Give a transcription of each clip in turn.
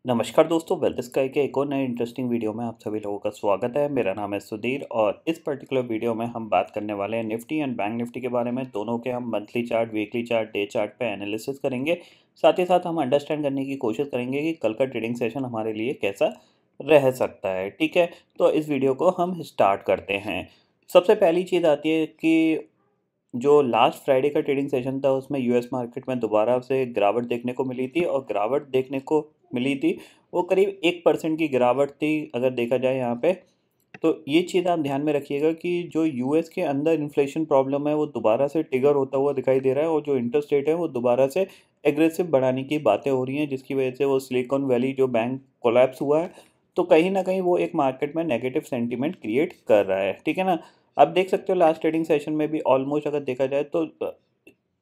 नमस्कार दोस्तों, wealth sky के एक और नए इंटरेस्टिंग वीडियो में आप सभी लोगों का स्वागत है। मेरा नाम है सुधीर और इस पर्टिकुलर वीडियो में हम बात करने वाले हैं निफ्टी एंड बैंक निफ्टी के बारे में। दोनों के हम monthly chart, weekly chart, day chart पे एनालिसिस करेंगे। साथ ही साथ हम अंडरस्टैंड करने की कोशिश करेंगे कि कल का ट्रेडिंग सेशन हमारे लिए कैसा रह सकता है। ठीक है, तो इस वीडियो को हम स्टार्ट करते हैं। सबसे पहली चीज़ आती है कि जो लास्ट फ्राइडे का ट्रेडिंग सेशन था उसमें यूएस मार्केट में दोबारा से गिरावट देखने को मिली थी और गिरावट देखने को मिली थी वो करीब 1% की गिरावट थी अगर देखा जाए यहाँ पे। तो ये चीज़ आप ध्यान में रखिएगा कि जो यूएस के अंदर इन्फ्लेशन प्रॉब्लम है वो दोबारा से ट्रिगर होता हुआ दिखाई दे रहा है और जो इंटरेस्ट रेट है वो दोबारा से एग्रेसिव बढ़ाने की बातें हो रही हैं, जिसकी वजह से वो सिलिकॉन वैली जो बैंक कोलैप्स हुआ है, तो कहीं ना कहीं वो एक मार्केट में नेगेटिव सेंटीमेंट क्रिएट कर रहा है। ठीक है ना। अब देख सकते हो लास्ट ट्रेडिंग सेशन में भी ऑलमोस्ट अगर देखा जाए तो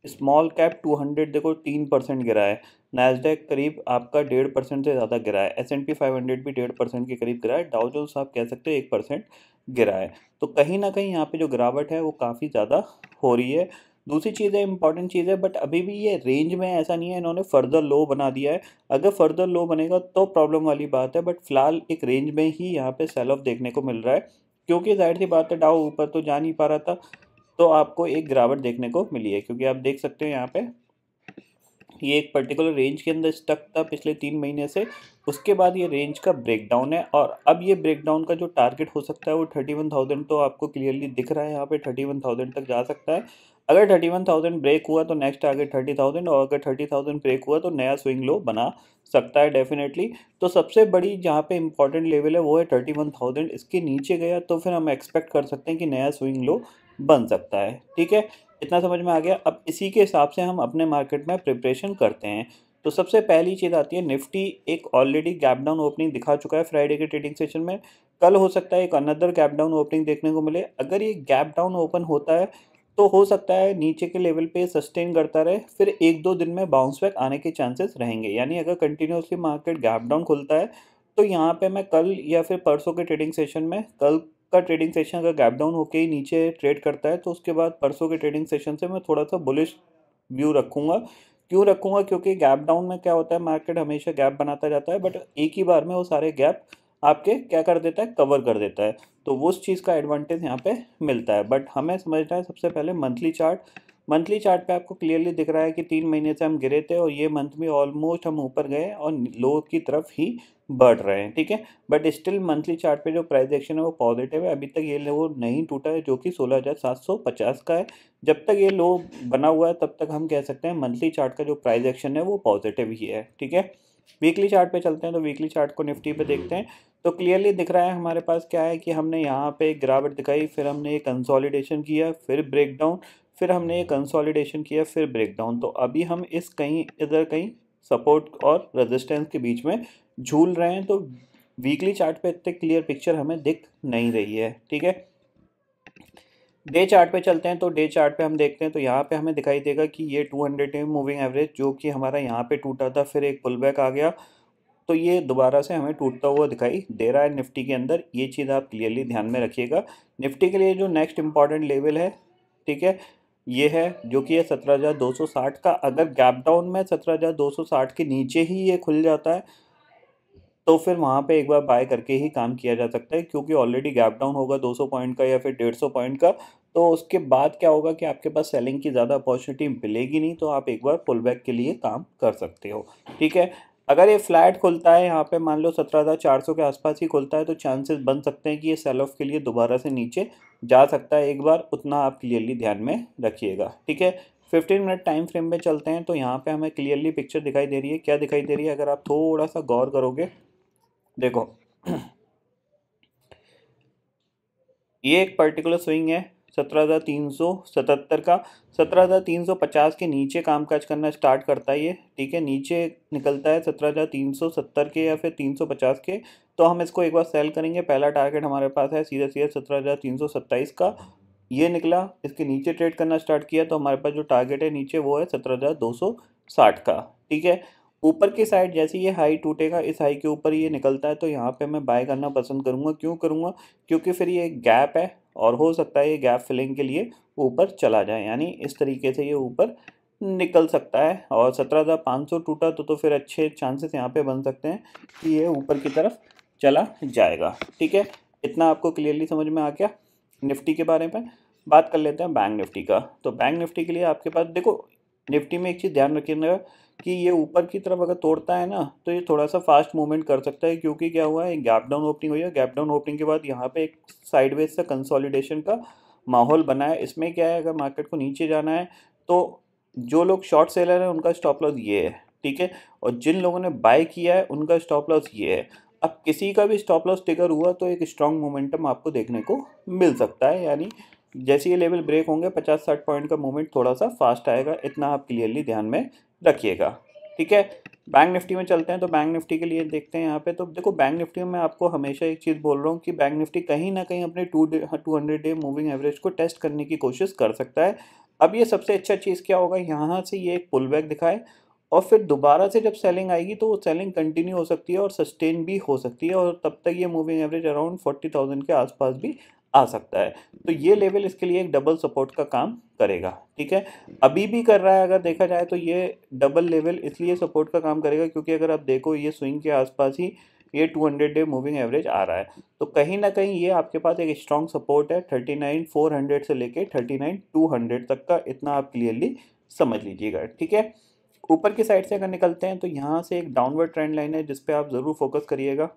स्मॉल कैप 200 देखो 3% गिरा है। नैस्डैक करीब आपका 1.5% से ज़्यादा गिरा है। S&P 500 भी 1.5% के करीब गिरा है। डाउ जोन्स आप कह सकते हो 1% गिरा है। तो कहीं ना कहीं यहाँ पे जो गिरावट है वो काफ़ी ज़्यादा हो रही है। दूसरी चीज़ है, इंपॉर्टेंट चीज़ है, बट अभी भी ये रेंज में ऐसा नहीं है, इन्होंने फर्दर लो बना दिया है। अगर फर्दर लो बनेगा तो प्रॉब्लम वाली बात है, बट फिलहाल एक रेंज में ही यहाँ पे सेल ऑफ देखने को मिल रहा है, क्योंकि जाहिर सी बात है डाउ ऊपर तो जा नहीं पा रहा था। तो आपको एक गिरावट देखने को मिली है, क्योंकि आप देख सकते हो यहाँ पे ये एक पर्टिकुलर रेंज के अंदर स्टक था पिछले 3 महीने से। उसके बाद ये रेंज का ब्रेकडाउन है और अब ये ब्रेकडाउन का जो टारगेट हो सकता है वो 31,000 तो आपको क्लियरली दिख रहा है। यहाँ पे 31,000 तक जा सकता है। अगर 31,000 ब्रेक हुआ तो नेक्स्ट टारगेट 30,000, और अगर 30,000 ब्रेक हुआ तो नया स्विंग लो बना सकता है डेफिनेटली। तो सबसे बड़ी जहाँ पे इंपॉर्टेंट लेवल है वो है 31,000। इसके नीचे गया तो फिर हम एक्सपेक्ट कर सकते हैं कि नया स्विंग लो बन सकता है। ठीक है, इतना समझ में आ गया। अब इसी के हिसाब से हम अपने मार्केट में प्रिपरेशन करते हैं। तो सबसे पहली चीज़ आती है, निफ्टी एक ऑलरेडी गैप डाउन ओपनिंग दिखा चुका है फ्राइडे के ट्रेडिंग सेशन में। कल हो सकता है एक अनदर गैप डाउन ओपनिंग देखने को मिले। अगर ये गैप डाउन ओपन होता है तो हो सकता है नीचे के लेवल पे सस्टेन करता रहे, फिर 1-2 दिन में बाउंस बैक आने के चांसेस रहेंगे। यानी अगर कंटिन्यूसली मार्केट गैप डाउन खुलता है तो यहाँ पे मैं कल या फिर परसों के ट्रेडिंग सेशन में, कल का ट्रेडिंग सेशन अगर गैप डाउन होके ही नीचे ट्रेड करता है तो उसके बाद परसों के ट्रेडिंग सेशन से मैं थोड़ा सा बुलिश व्यू रखूंगा। क्यों रखूंगा? क्योंकि गैप डाउन में क्या होता है, मार्केट हमेशा गैप बनाता जाता है, बट एक ही बार में वो सारे गैप आपके क्या कर देता है, कवर कर देता है। तो वो उस चीज़ का एडवांटेज यहाँ पे मिलता है। बट हमें समझना है सबसे पहले मंथली चार्ट। मंथली चार्ट पे आपको क्लियरली दिख रहा है कि 3 महीने से हम गिरे थे और ये मंथ में ऑलमोस्ट हम ऊपर गए और लो की तरफ ही बढ़ रहे हैं। ठीक है, बट स्टिल मंथली चार्ट पे जो प्राइस एक्शन है वो पॉजिटिव है। अभी तक ये लो नहीं टूटा है, जो कि 16,750 का है। जब तक ये लो बना हुआ है तब तक हम कह सकते हैं मंथली चार्ट का जो प्राइस एक्शन है वो पॉजिटिव ही है। ठीक है, वीकली चार्ट पे चलते हैं। तो वीकली चार्ट को निफ्टी पे देखते हैं तो क्लियरली दिख रहा है हमारे पास क्या है कि हमने यहाँ पे एक गिरावट दिखाई, फिर हमने एक कंसोलिडेशन किया, फिर ब्रेकडाउन, फिर हमने एक कंसोलिडेशन किया, फिर ब्रेकडाउन। तो अभी हम इस कहीं इधर कहीं सपोर्ट और रेजिस्टेंस के बीच में झूल रहे हैं। तो वीकली चार्ट पे इतने क्लियर पिक्चर हमें दिख नहीं रही है। ठीक है, डे चार्ट पे चलते हैं। तो डे चार्ट पे हम देखते हैं तो यहाँ पे हमें दिखाई देगा कि ये 200 मूविंग एवरेज जो कि हमारा यहाँ पे टूटा था, फिर एक पुल बैक आ गया, तो ये दोबारा से हमें टूटता हुआ दिखाई दे रहा है निफ्टी के अंदर। ये चीज़ आप क्लियरली ध्यान में रखिएगा। निफ्टी के लिए जो नेक्स्ट इंपॉर्टेंट लेवल है, ठीक है, ये है जो कि है 17,260 का। अगर गैप डाउन में 17,260 के नीचे ही ये खुल जाता है तो फिर वहाँ पे एक बार बाय करके ही काम किया जा सकता है, क्योंकि ऑलरेडी गैप डाउन होगा 200 पॉइंट का या फिर 150 पॉइंट का। तो उसके बाद क्या होगा कि आपके पास सेलिंग की ज़्यादा अपॉर्चुनिटी मिलेगी नहीं, तो आप एक बार पुल बैक के लिए काम कर सकते हो। ठीक है, अगर ये फ्लैट खुलता है यहाँ पे, मान लो 17,400 के आसपास ही खुलता है, तो चांसेस बन सकते हैं कि ये सेल ऑफ के लिए दोबारा से नीचे जा सकता है एक बार। उतना आप क्लियरली ध्यान में रखिएगा। ठीक है, 15 मिनट टाइम फ्रेम में चलते हैं। तो यहाँ पे हमें क्लियरली पिक्चर दिखाई दे रही है। क्या दिखाई दे रही है? अगर आप थोड़ा सा गौर करोगे, देखो ये एक पर्टिकुलर स्विंग है 17,377 का। 17,350 के नीचे कामकाज करना स्टार्ट करता है ये। ठीक है, नीचे निकलता है 17,370 के या फिर 350 के, तो हम इसको एक बार सेल करेंगे। पहला टारगेट हमारे पास है सीधे सीधे 17,327 का। ये निकला, इसके नीचे ट्रेड करना स्टार्ट किया, तो हमारे पास जो टारगेट है नीचे वो है 17,260 का। ठीक है, ऊपर की साइड जैसे ये हाई टूटेगा, इस हाई के ऊपर ये निकलता है, तो यहाँ पे मैं बाय करना पसंद करूँगा। क्यों करूँगा? क्योंकि फिर ये गैप है और हो सकता है ये गैप फिलिंग के लिए ऊपर चला जाए, यानी इस तरीके से ये ऊपर निकल सकता है। और 17,500 टूटा तो फिर अच्छे चांसेस यहाँ पे बन सकते हैं कि ये ऊपर की तरफ चला जाएगा। ठीक है, इतना आपको क्लियरली समझ में आ गया निफ्टी के बारे में। बात कर लेते हैं बैंक निफ्टी का। तो बैंक निफ्टी के लिए आपके पास देखो, निफ्टी में एक चीज़ ध्यान रखिएगा कि ये ऊपर की तरफ अगर तोड़ता है ना तो ये थोड़ा सा फास्ट मूवमेंट कर सकता है, क्योंकि क्या हुआ है, गैप डाउन ओपनिंग हुई है। गैप डाउन ओपनिंग के बाद यहाँ पे एक साइडवेज से कंसोलिडेशन का माहौल बना है। इसमें क्या है, अगर मार्केट को नीचे जाना है तो जो लोग शॉर्ट सेलर हैं उनका स्टॉप लॉस ये है, ठीक है, और जिन लोगों ने बाय किया है उनका स्टॉप लॉस ये है। अब किसी का भी स्टॉप लॉस ट्रिगर हुआ तो एक स्ट्रॉन्ग मोमेंटम आपको देखने को मिल सकता है, यानी जैसे ये लेवल ब्रेक होंगे 50-60 पॉइंट का मूवमेंट थोड़ा सा फास्ट आएगा। इतना आप क्लियरली ध्यान में रखिएगा। ठीक है, बैंक निफ्टी में चलते हैं। तो बैंक निफ्टी के लिए देखते हैं यहाँ पे। तो देखो, बैंक निफ्टी में मैं आपको हमेशा एक चीज़ बोल रहा हूँ कि बैंक निफ्टी कहीं ना कहीं अपने 200 डे मूविंग एवरेज को टेस्ट करने की कोशिश कर सकता है। अब ये सबसे अच्छा चीज़ क्या होगा, यहाँ से ये एक पुल बैक दिखाए और फिर दोबारा से जब सेलिंग आएगी तो वो सेलिंग कंटिन्यू हो सकती है और सस्टेन भी हो सकती है, और तब तक ये मूविंग एवरेज अराउंड 40,000 के आसपास भी आ सकता है। तो ये लेवल इसके लिए एक डबल सपोर्ट का काम करेगा। ठीक है, अभी भी कर रहा है। अगर देखा जाए तो ये डबल लेवल इसलिए सपोर्ट का काम करेगा क्योंकि अगर आप देखो ये स्विंग के आसपास ही ये 200 डे मूविंग एवरेज आ रहा है। तो कहीं ना कहीं ये आपके पास एक स्ट्रॉन्ग सपोर्ट है 39,400 से लेके 39,200 तक का। इतना आप क्लियरली समझ लीजिएगा। ठीक है, ऊपर की साइड से अगर निकलते हैं तो यहाँ से एक डाउनवर्ड ट्रेंड लाइन है जिस पे आप ज़रूर फोकस करिएगा।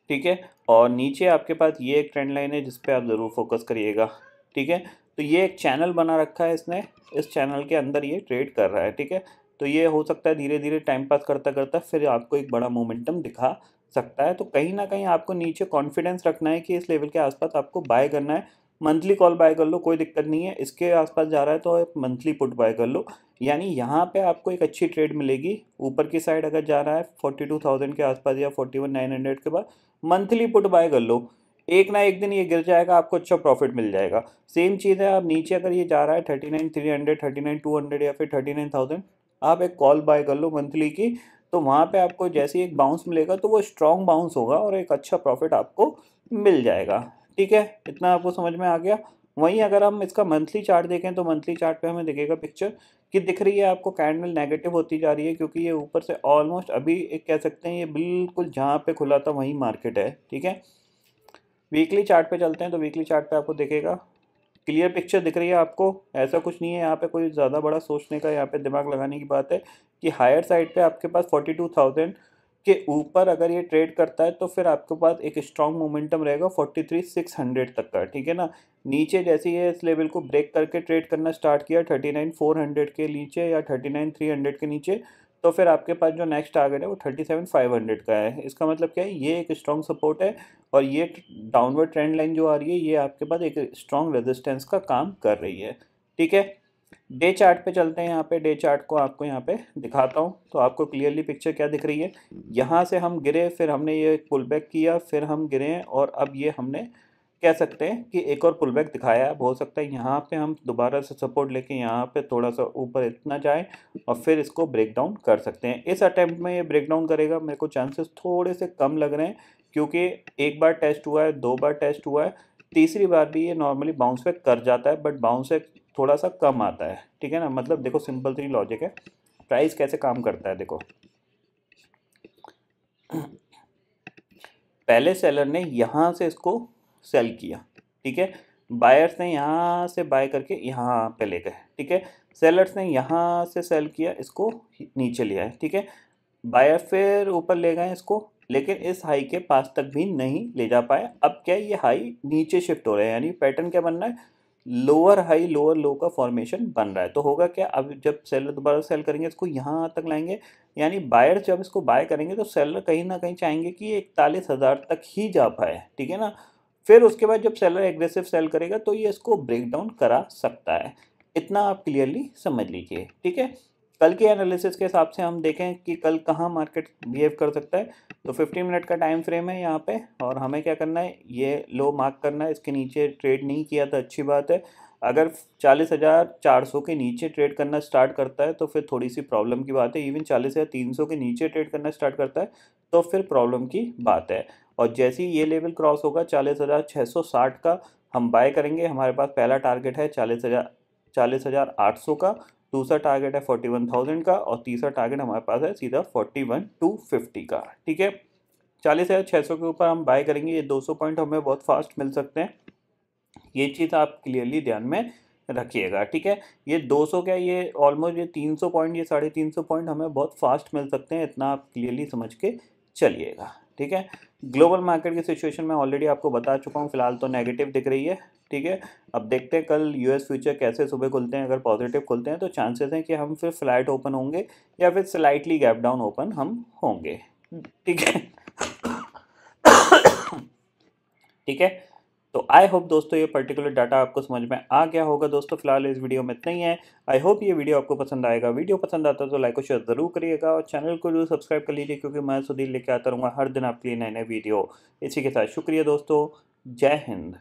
ठीक है, और नीचे आपके पास ये एक ट्रेंड लाइन है जिस पे आप ज़रूर फोकस करिएगा। ठीक है, तो ये एक चैनल बना रखा है इसने, इस चैनल के अंदर ये ट्रेड कर रहा है। ठीक है, तो ये हो सकता है धीरे धीरे टाइम पास करता करता फिर आपको एक बड़ा मोमेंटम दिखा सकता है। तो कहीं ना कहीं आपको नीचे कॉन्फिडेंस रखना है कि इस लेवल के आसपास आपको बाय करना है। मंथली कॉल बाय कर लो, कोई दिक्कत नहीं है। इसके आसपास जा रहा है तो एक मंथली पुट बाय कर लो, यानी यहाँ पे आपको एक अच्छी ट्रेड मिलेगी। ऊपर की साइड अगर जा रहा है 42,000 के आसपास या 41,900 के बाद मंथली पुट बाय कर लो। एक ना एक दिन ये गिर जाएगा, आपको अच्छा प्रॉफिट मिल जाएगा। सेम चीज़ है, आप नीचे अगर ये जा रहा है 39,300, 39,200 या फिर 39,000, आप एक कॉल बाय कर लो मंथली की। तो वहाँ पे आपको जैसे ही एक बाउंस मिलेगा तो वो स्ट्रॉन्ग बाउंस होगा और एक अच्छा प्रॉफिट आपको मिल जाएगा। ठीक है, इतना आपको समझ में आ गया। वहीं अगर हम इसका मंथली चार्ट देखें तो मंथली चार्ट पे हमें दिखेगा पिक्चर कि दिख रही है आपको कैंडल नेगेटिव होती जा रही है, क्योंकि ये ऊपर से ऑलमोस्ट अभी एक कह सकते हैं ये बिल्कुल जहाँ पे खुला था वहीं मार्केट है। ठीक है, वीकली चार्ट पे चलते हैं। तो वीकली चार्ट पे आपको दिखेगा क्लियर पिक्चर दिख रही है आपको। ऐसा कुछ नहीं है यहाँ पे कोई ज़्यादा बड़ा सोचने का, यहाँ पे दिमाग लगाने की बात है कि हायर साइड पे आपके पास 42,000 के ऊपर अगर ये ट्रेड करता है तो फिर आपके पास एक स्ट्रॉन्ग मोमेंटम रहेगा 43,600 तक का। ठीक है ना, नीचे जैसे ये इस लेवल को ब्रेक करके ट्रेड करना स्टार्ट किया 39,400 के नीचे या 39,300 के नीचे, तो फिर आपके पास जो नेक्स्ट टारगेट है वो 37,500 का है। इसका मतलब क्या है, ये एक स्ट्रॉन्ग सपोर्ट है और ये डाउनवर्ड ट्रेंड लाइन जो आ रही है ये आपके पास एक स्ट्रॉन्ग रेजिस्टेंस का काम कर रही है। ठीक है, डे चार्ट पे चलते हैं। यहाँ पे डे चार्ट को आपको यहाँ पे दिखाता हूँ तो आपको क्लियरली पिक्चर क्या दिख रही है। यहाँ से हम गिरे, फिर हमने ये पुल बैक किया, फिर हम गिरे और अब ये हमने कह सकते हैं कि एक और पुल बैक दिखाया है। हो सकता है यहाँ पे हम दोबारा से सपोर्ट लेके यहाँ पे थोड़ा सा ऊपर इतना जाए और फिर इसको ब्रेक डाउन कर सकते हैं। इस अटेम्प्ट में ये ब्रेक डाउन करेगा, मेरे को चांसेस थोड़े से कम लग रहे हैं, क्योंकि एक बार टेस्ट हुआ है, दो बार टेस्ट हुआ है, तीसरी बार भी ये नॉर्मली बाउंस बैक कर जाता है, बट बाउंस बैक थोड़ा सा कम आता है। ठीक है ना, मतलब देखो सिंपल सी लॉजिक है। प्राइस कैसे काम करता है देखो, पहले सेलर ने यहाँ से इसको सेल किया। ठीक है, बायर्स ने यहाँ से बाय करके यहाँ पे ले गए। ठीक है, सेलर्स ने यहाँ से सेल किया, इसको नीचे लिया है। ठीक है, बायर फिर ऊपर ले गए इसको, लेकिन इस हाई के पास तक भी नहीं ले जा पाए। अब क्या है, ये हाई नीचे शिफ्ट हो रहा है, यानी पैटर्न क्या बन रहा है, लोअर हाई लोअर लो का फॉर्मेशन बन रहा है। तो होगा क्या, अब जब सेलर दोबारा सेल करेंगे इसको यहाँ तक लाएंगे, यानी बायर जब इसको बाय करेंगे तो सेलर कहीं ना कहीं चाहेंगे कि ये 41,000 तक ही जा पाए। ठीक है ना, फिर उसके बाद जब सेलर एग्रेसिव सेल करेगा तो ये इसको ब्रेक डाउन करा सकता है। इतना आप क्लियरली समझ लीजिए। ठीक है, कल के एनालिसिस के हिसाब से हम देखें कि कल कहाँ मार्केट बिहेव कर सकता है। तो 15 मिनट का टाइम फ्रेम है यहाँ पे, और हमें क्या करना है, ये लो मार्क करना है। इसके नीचे ट्रेड नहीं किया तो अच्छी बात है। अगर 40,400 के नीचे ट्रेड करना स्टार्ट करता है तो फिर थोड़ी सी प्रॉब्लम की बात है। इवन 40,300 के नीचे ट्रेड करना स्टार्ट करता है तो फिर प्रॉब्लम की बात है। और जैसे ही ये लेवल क्रॉस होगा 40,660 का, हम बाय करेंगे। हमारे पास पहला टारगेट है 40,800 का, दूसरा टारगेट है 41,000 का और तीसरा टारगेट हमारे पास है सीधा 41,250 का। ठीक है, 40,600 के ऊपर हम बाय करेंगे। ये 200 पॉइंट हमें बहुत फास्ट मिल सकते हैं, ये चीज़ आप क्लियरली ध्यान में रखिएगा। ठीक है, ये 200 क्या, ये ऑलमोस्ट ये 300 पॉइंट, ये 350 पॉइंट हमें बहुत फास्ट मिल सकते हैं, इतना आप क्लियरली समझ के चलिएगा। ठीक है, ग्लोबल मार्केट की सिचुएशन मैं ऑलरेडी आपको बता चुका हूँ, फिलहाल तो नेगेटिव दिख रही है। ठीक है, अब देखते हैं कल यूएस फ्यूचर कैसे सुबह खुलते हैं। अगर पॉजिटिव खुलते हैं तो चांसेस हैं कि हम फिर फ्लैट ओपन होंगे या फिर स्लाइटली गैप डाउन ओपन हम होंगे। ठीक है ठीक है, तो आई होप दोस्तों ये पर्टिकुलर डाटा आपको समझ में आ गया होगा। दोस्तों फिलहाल इस वीडियो में इतना ही है। आई होप ये वीडियो आपको पसंद आएगा। वीडियो पसंद आता है तो लाइक और शेयर ज़रूर करिएगा और चैनल को जरूर सब्सक्राइब कर लीजिए, क्योंकि मैं सुधीर लेके आता रहूँगा हर दिन आपके लिए नए नए वीडियो। इसी के साथ शुक्रिया दोस्तों, जय हिंद।